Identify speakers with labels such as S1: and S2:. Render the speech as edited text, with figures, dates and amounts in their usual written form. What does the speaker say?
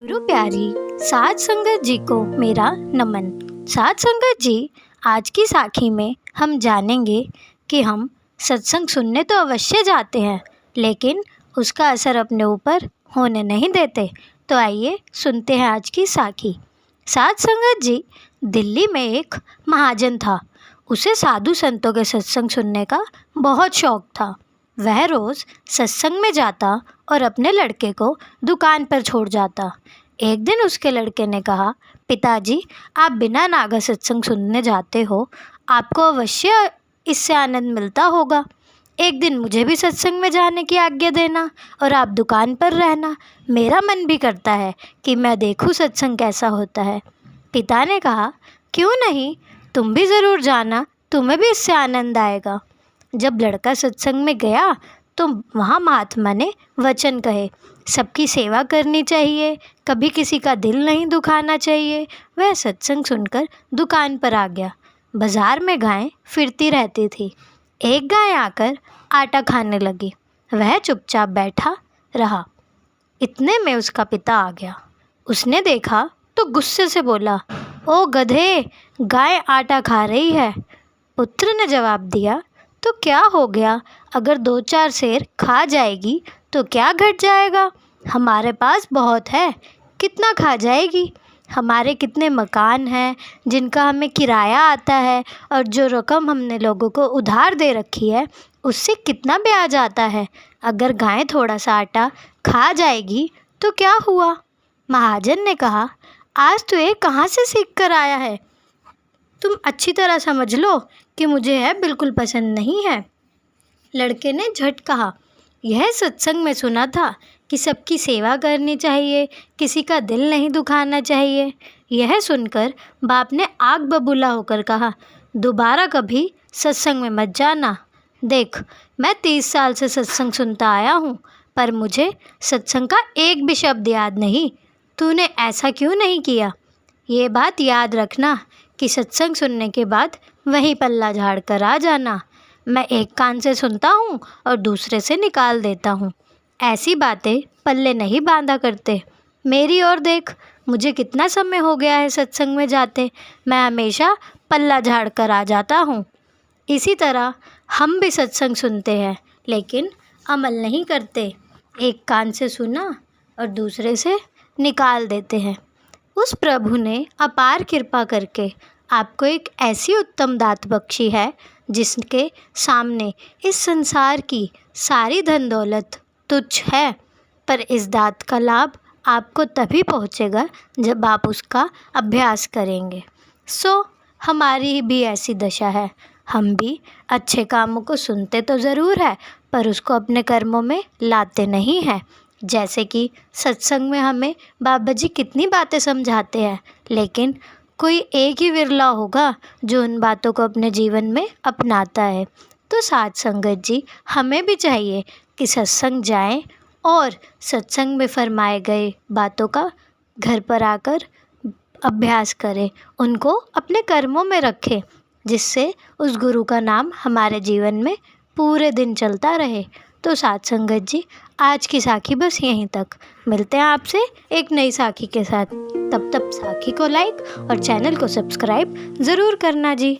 S1: गुरु प्यारी साध संगत जी को मेरा नमन। साध संगत जी, आज की साखी में हम जानेंगे कि हम सत्संग सुनने तो अवश्य जाते हैं, लेकिन उसका असर अपने ऊपर होने नहीं देते। तो आइए सुनते हैं आज की साखी। साध संगत जी, दिल्ली में एक महाजन था। उसे साधु संतों के सत्संग सुनने का बहुत शौक था। वह रोज़ सत्संग में जाता और अपने लड़के को दुकान पर छोड़ जाता। एक दिन उसके लड़के ने कहा, पिताजी, आप बिना नागा सत्संग सुनने जाते हो, आपको अवश्य इससे आनंद मिलता होगा। एक दिन मुझे भी सत्संग में जाने की आज्ञा देना और आप दुकान पर रहना। मेरा मन भी करता है कि मैं देखूं सत्संग कैसा होता है। पिता ने कहा, क्यों नहीं, तुम भी ज़रूर जाना, तुम्हें भी इससे आनंद आएगा। जब लड़का सत्संग में गया तो वहाँ महात्मा ने वचन कहे, सबकी सेवा करनी चाहिए, कभी किसी का दिल नहीं दुखाना चाहिए। वह सत्संग सुनकर दुकान पर आ गया। बाजार में गायें फिरती रहती थी। एक गाय आकर आटा खाने लगी। वह चुपचाप बैठा रहा। इतने में उसका पिता आ गया। उसने देखा तो गुस्से से बोला, ओ गधे, गाय आटा खा रही है। पुत्र ने जवाब दिया, तो क्या हो गया, अगर 2-4 सेर खा जाएगी तो क्या घट जाएगा, हमारे पास बहुत है, कितना खा जाएगी। हमारे कितने मकान हैं जिनका हमें किराया आता है, और जो रकम हमने लोगों को उधार दे रखी है उससे कितना ब्याज आता है। अगर गाय थोड़ा सा आटा खा जाएगी तो क्या हुआ। महाजन ने कहा, आज तो ये कहाँ से सीख कर आया है, तुम अच्छी तरह समझ लो कि मुझे यह बिल्कुल पसंद नहीं है। लड़के ने झट कहा, यह सत्संग में सुना था कि सबकी सेवा करनी चाहिए, किसी का दिल नहीं दुखाना चाहिए। यह सुनकर बाप ने आग बबूला होकर कहा, दोबारा कभी सत्संग में मत जाना। देख, मैं 30 साल से सत्संग सुनता आया हूँ, पर मुझे सत्संग का एक भी शब्द याद नहीं। तूने ऐसा क्यों नहीं किया। ये बात याद रखना कि सत्संग सुनने के बाद वही पल्ला झाड़ कर आ जाना। मैं एक कान से सुनता हूँ और दूसरे से निकाल देता हूँ। ऐसी बातें पल्ले नहीं बांधा करते। मेरी ओर देख, मुझे कितना समय हो गया है सत्संग में जाते, मैं हमेशा पल्ला झाड़ कर आ जाता हूँ। इसी तरह हम भी सत्संग सुनते हैं, लेकिन अमल नहीं करते। एक कान से सुना और दूसरे से निकाल देते हैं। उस प्रभु ने अपार कृपा करके आपको एक ऐसी उत्तम दात बख्शी है जिसके सामने इस संसार की सारी धन दौलत तुच्छ है। पर इस दात का लाभ आपको तभी पहुंचेगा जब आप उसका अभ्यास करेंगे। हमारी भी ऐसी दशा है। हम भी अच्छे कामों को सुनते तो ज़रूर है, पर उसको अपने कर्मों में लाते नहीं हैं। जैसे कि सत्संग में हमें बाबा जी कितनी बातें समझाते हैं, लेकिन कोई एक ही विरला होगा जो उन बातों को अपने जीवन में अपनाता है। तो साध संगत जी, हमें भी चाहिए कि सत्संग जाएं और सत्संग में फरमाए गए बातों का घर पर आकर अभ्यास करें, उनको अपने कर्मों में रखें, जिससे उस गुरु का नाम हमारे जीवन में पूरे दिन चलता रहे। तो साध संगत जी, आज की साखी बस यहीं तक। मिलते हैं आपसे एक नई साखी के साथ। तब तक साखी को लाइक और चैनल को सब्सक्राइब ज़रूर करना जी।